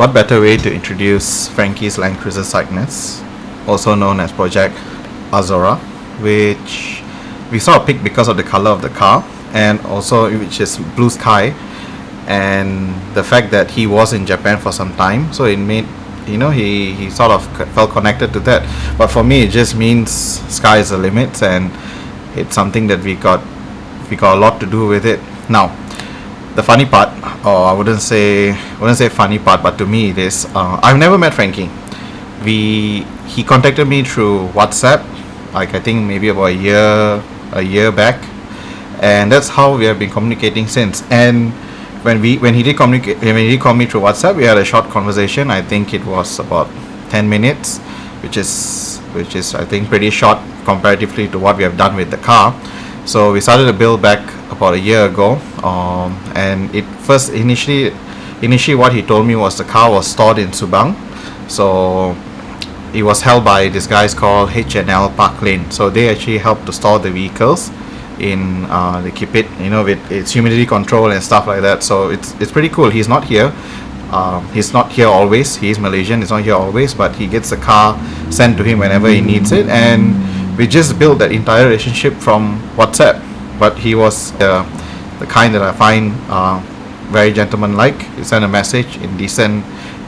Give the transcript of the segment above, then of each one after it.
what better way to introduce Frankie's Land Cruiser Cygnus, also known as Project Aozora, which we sort of picked because of the color of the car, and also which is blue sky, and the fact that he was in Japan for some time, so it made, he sort of felt connected to that. But for me, it just means sky is the limit, and it's something that we got a lot to do with it. Now, the funny part, or I wouldn't say funny part, but to me it is, I've never met Frankie. He contacted me through WhatsApp, like I think maybe about a year back, and that's how we have been communicating since. And when he did call me through WhatsApp, we had a short conversation. I think it was about 10 minutes, which is I think pretty short comparatively to what we have done with the car. So we started to build back about a year ago, and it first initially what he told me was the car was stored in Subang, so it was held by these guys called H&L Park Lane. So they actually help to store the vehicles in, they keep it, with its humidity control and stuff like that. So it's pretty cool. He's not here. He's not here always. He's Malaysian. He's not here always, but he gets the car sent to him whenever he needs it, and we just built that entire relationship from WhatsApp. But he was the kind that I find very gentleman-like. He sent a message in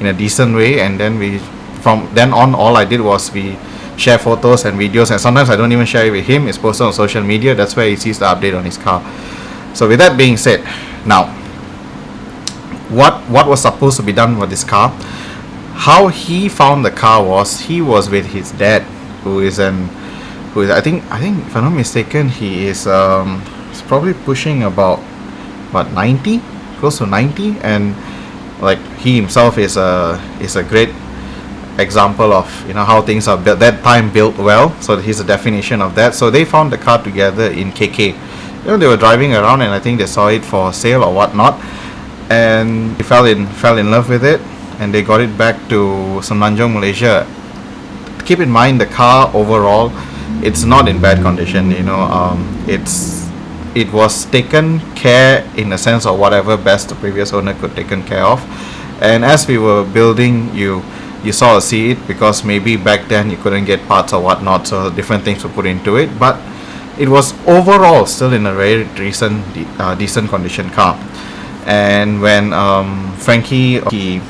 a decent way, and then from then on, all I did was we share photos and videos, and sometimes I don't even share it with him. It's posted on social media. That's where he sees the update on his car. So with that being said, now what was supposed to be done with this car? How he found the car was he was with his dad, who is I think if I'm not mistaken, he is he's probably pushing about 90, close to 90, and like he himself is a great example of how things are built that time, built well. So he's a definition of that. So they found the car together in KK. They were driving around, and I think they saw it for sale or whatnot, and they fell in love with it, and they got it back to Semenanjung, Malaysia. Keep in mind, the car overall, it's not in bad condition. It was taken care in the sense of whatever best the previous owner could taken care of. And as we were building, you saw see it, because maybe back then you couldn't get parts or whatnot, so different things were put into it. But it was overall still in a very decent condition car. And when Frankie he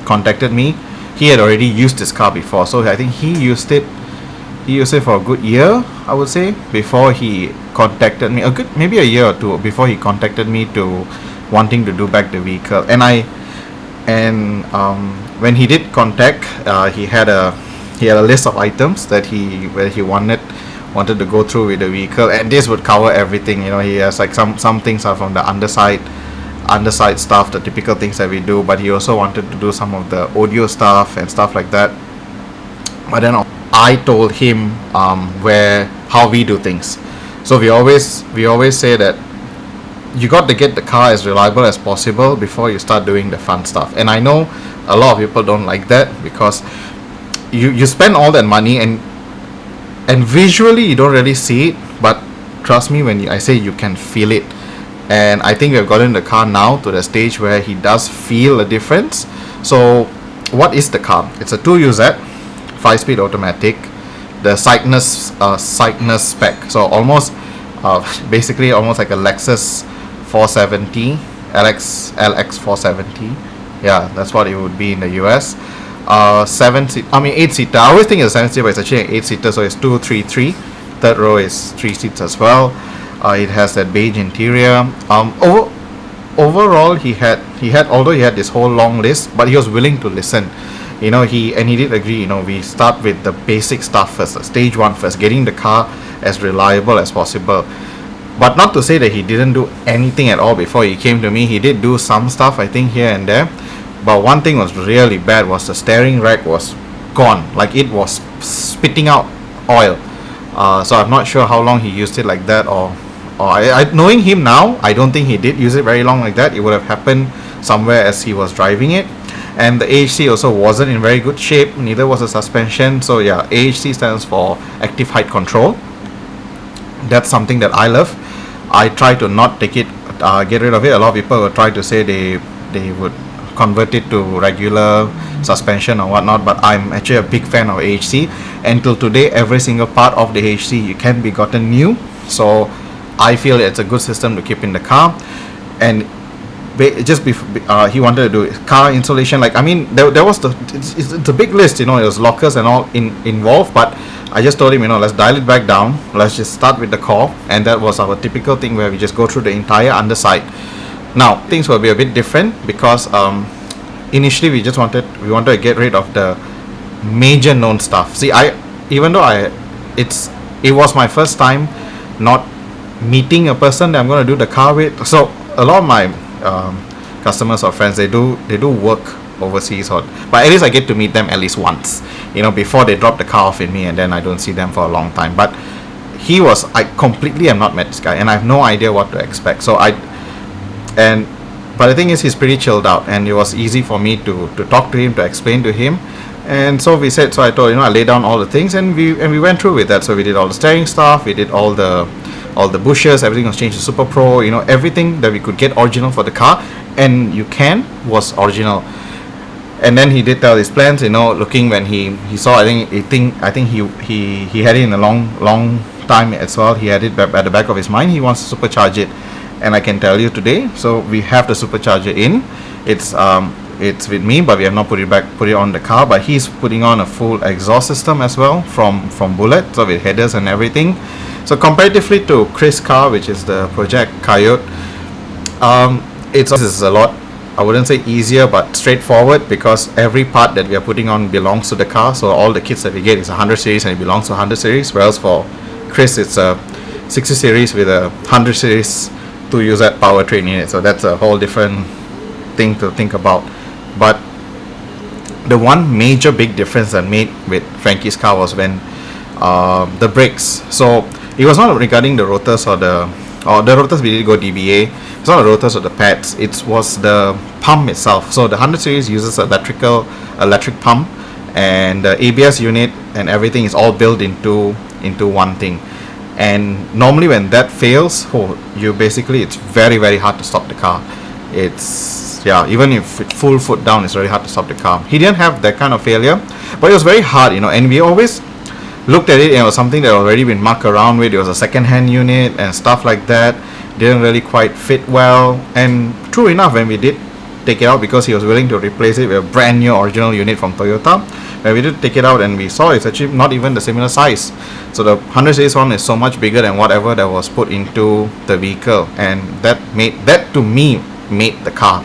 contacted me, he had already used this car before, so I think he used it for a good year, I would say, before he contacted me. Maybe a year or two before he contacted me to wanting to do back the vehicle. And when he did contact, he had a list of items that he wanted to go through with the vehicle, and this would cover everything. He has like some things are from the underside stuff, the typical things that we do, but he also wanted to do some of the audio stuff and stuff like that. But then I told him how we do things. So we always say that you got to get the car as reliable as possible before you start doing the fun stuff. And I know a lot of people don't like that, because you spend all that money and visually you don't really see it, but trust me when I say you can feel it. And I think we've gotten the car now to the stage where he does feel a difference. So what is the car? It's a 2UZ 5-speed automatic, the Cygnus spec. So almost basically almost like a Lexus 470, LX 470. Yeah, that's what it would be in the US. 8-seater. I always think it's a 7-seater, but it's actually an 8-seater, so it's 2, 3, 3. Third row is 3 seats as well. It has that beige interior. Overall, he had although he had this whole long list, but he was willing to listen. He did agree. We start with the basic stuff first, stage 1 first, getting the car as reliable as possible. But not to say that he didn't do anything at all before he came to me. He did do some stuff, I think, here and there. But one thing was really bad was the steering rack was gone, like it was spitting out oil. So I'm not sure how long he used it like that, or knowing him now, I don't think he did use it very long like that. It would have happened somewhere as he was driving it. And the AHC also wasn't in very good shape, neither was the suspension. So yeah, AHC stands for active height control. That's something that I love. I try to not take it, get rid of it. A lot of people will try to say they would convert it to regular suspension or whatnot, but I'm actually a big fan of AHC. Until today, every single part of the AHC you can be gotten new, so I feel it's a good system to keep in the car. And just before he wanted to do car insulation, like, I mean, there was it's a big list, you know, it was lockers and all involved, but I just told him, you know, let's dial it back down, let's just start with the core. And that was our typical thing where we just go through the entire underside. Now things will be a bit different because initially we wanted to get rid of the major known stuff. See, it was my first time not meeting a person that I'm going to do the car with. So a lot of my customers or friends, they do work overseas, but at least I get to meet them at least once, you know, before they drop the car off in me, and then I don't see them for a long time. But I completely have not met this guy, and I have no idea what to expect. But the thing is, he's pretty chilled out, and it was easy for me to talk to him, to explain to him. And so I told, you know, I laid down all the things, and we went through with that. So we did all the steering stuff, we did all the bushes, everything was changed to Super Pro, you know, everything that we could get original for the car, and was original. And then he did tell his plans, you know, looking when he saw, I think he had it in a long time as well. He had it at the back of his mind. He wants to supercharge it, and I can tell you today. So we have the supercharger in. It's with me, but we have not put it on the car. But he's putting on a full exhaust system as well from Bullet, so with headers and everything. So comparatively to Chris' car, which is the Project Coyote, this is a lot, I wouldn't say easier, but straightforward, because every part that we are putting on belongs to the car. So all the kits that we get is a 100 series and it belongs to 100 series, whereas for Chris it's a 60 series with a 100 series to use that powertrain in it. So that's a whole different thing to think about. But the one major big difference that made with Frankie's car was when the brakes. So it was not regarding the rotors or the rotors, we did go DBA. It's not the rotors or the pads, it was the pump itself. So the 100 series uses electric pump, and the ABS unit and everything is all built into one thing. And normally when that fails, it's very, very hard to stop the car. Even if it's full foot down, it's very hard to stop the car. He didn't have that kind of failure, but it was very hard, you know, and we always looked at it, and it was something that had already been mucked around with. It was a second-hand unit and stuff like that. Didn't really quite fit well. And true enough, when we did take it out, because he was willing to replace it with a brand new original unit from Toyota, when we did take it out and we saw it's actually not even the similar size. So the 100 series one is so much bigger than whatever that was put into the vehicle, and that to me made the car.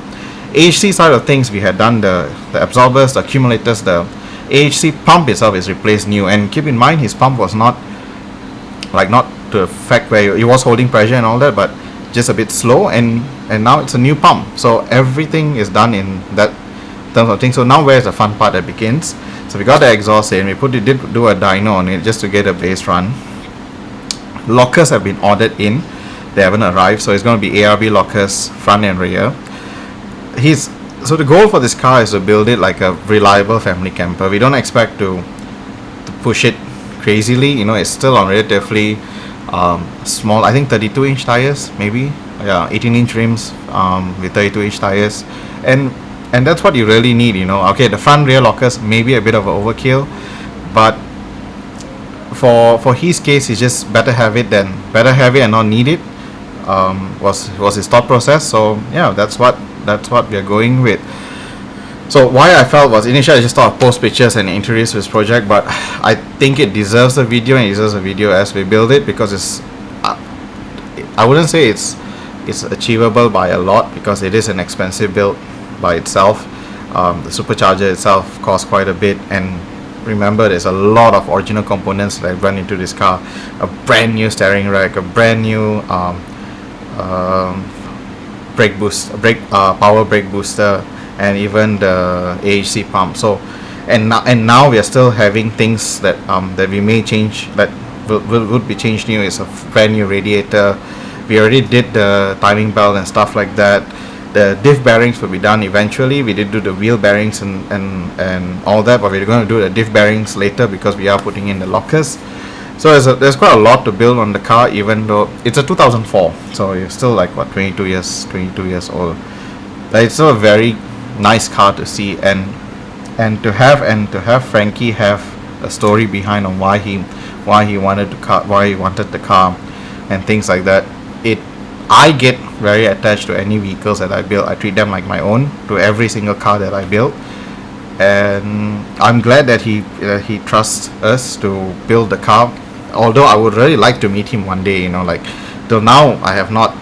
AHC side of things, we had done the absorbers, the accumulators, the AHC pump itself is replaced new. And keep in mind, his pump was not to the fact where it was holding pressure and all that, but just a bit slow, and now it's a new pump. So everything is done in that terms of things. So now where's the fun part that begins? So we got the exhaust in, we did do a dyno on it just to get a base run. Lockers have been ordered in, they haven't arrived, so it's going to be ARB lockers front and rear. So the goal for this car is to build it like a reliable family camper. We don't expect to push it crazily, you know. It's still on relatively small, I think 32-inch tires, maybe, 18-inch rims with 32-inch tires, and that's what you really need, you know. Okay, the front rear lockers maybe a bit of an overkill, but for his case, it's just better have it and not need it. Was his thought process. So yeah, that's what we are going with. So why I felt was, initially I just thought of post pictures and introduce this project, but I think it deserves a video, and it deserves a video as we build it, because it's I wouldn't say it's achievable by a lot, because it is an expensive build by itself. The supercharger itself costs quite a bit, and remember, there's a lot of original components that run into this car. A brand new steering rack, a brand new power brake booster, and even the AHC pump. So and now we are still having things that we may change, that would be changed new. It's a brand new radiator. We already did the timing belt and stuff like that. The diff bearings will be done eventually. We did do the wheel bearings and all that, but we're going to do the diff bearings later, because we are putting in the lockers. So there's quite a lot to build on the car, even though it's a 2004, so you're still like 22 years old. It's still a very, nice car to see, and to have Frankie have a story behind on why he wanted the car and things like that. I get very attached to any vehicles that I build. I treat them like my own, to every single car that I build, and I'm glad that he trusts us to build the car. Although I would really like to meet him one day, like till now I have not.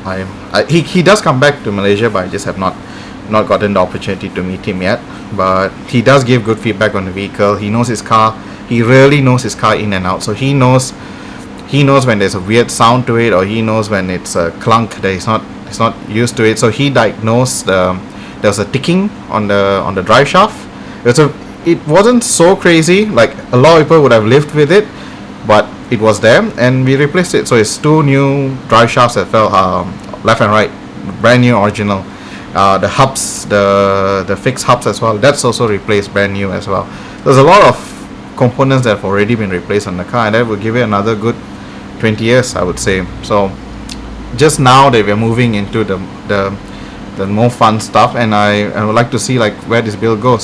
He does come back to Malaysia, but I just have not gotten the opportunity to meet him yet. But he does give good feedback on the vehicle. He knows his car. He really knows his car in and out. So he knows when there's a weird sound to it, or he knows when it's a clunk that he's not used to it. So he diagnosed there was a ticking on the drive shaft. It wasn't so crazy. Like a lot of people would have lived with it, but it was there, and we replaced it. So it's 2 new drive shafts that fell left and right, brand new, original. The hubs, the fixed hubs as well, that's also replaced, brand new as well. There's a lot of components that have already been replaced on the car, and that will give it another good 20 years, I would say. So just now that we're moving into the more fun stuff, and I would like to see like where this build goes.